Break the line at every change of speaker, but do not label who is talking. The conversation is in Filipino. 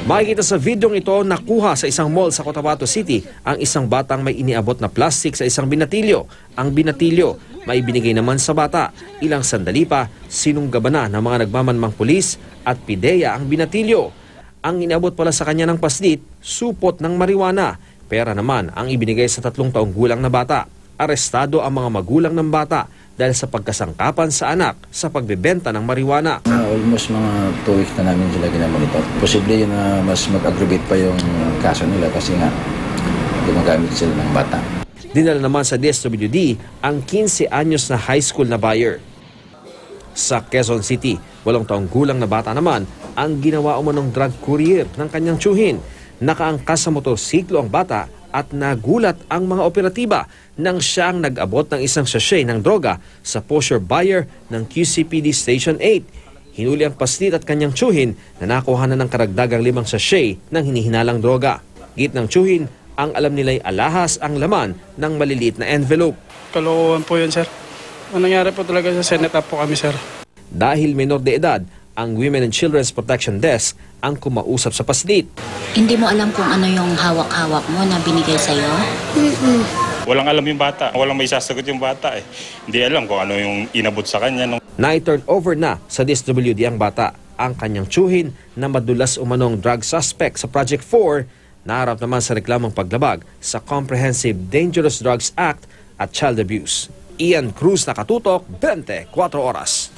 Makikita sa videong ito, nakuha sa isang mall sa Cotabato City ang isang batang may iniabot na plastic sa isang binatilyo. Ang binatilyo, may binigay naman sa bata. Ilang sandali pa, sinunggaban na ng mga nagmamanmang pulis at pideya ang binatilyo. Ang iniabot pala sa kanya ng paslit, supot ng marijuana. Pera naman ang ibinigay sa 3 taong gulang na bata. Arestado ang mga magulang ng bata dahil sa pagkasangkapan sa anak sa pagbebenta ng marijuana.
Almost mga 2 weeks na namin sila ginamonitor. Posible yun na mas mag-aggravate pa yung kaso nila kasi nga gumagamit sila ng bata.
Dinala naman sa DSWD ang 15 anyos na high school na buyer. Sa Quezon City, 8 taong gulang na bata naman ang ginawa umanong drug courier ng kanyang tiyuhin. Nakaangkas sa motorsiklo ang bata at nagulat ang mga operatiba nang siyang nag-abot ng isang sachet ng droga sa posher buyer ng QCPD Station 8. Hinuli ang paslit at kanyang tiyuhin na nakuha na ng karagdagang 5 sachet ng hinihinalang droga. Git ng tiyuhin, ang alam nila'y alahas ang laman ng maliliit na envelope.
Kalokohan po yun, sir. Ang nangyari po talaga sa Senate po kami, sir.
Dahil menor de edad, ang Women and Children's Protection Desk ang kumausap sa paslit.
Hindi mo alam kung ano yung hawak-hawak mo na binigay sa'yo?
Walang alam yung bata. Walang may sasagot yung bata eh. Hindi alam kung ano yung inabot sa kanya.
Na-turn over na sa DSWD ang bata. Ang kanyang tiyuhin na madulas umanong drug suspect sa Project 4, naharap naman sa reklamong paglabag sa Comprehensive Dangerous Drugs Act at Child Abuse. Ian Cruz, Nakatutok, 24 Oras.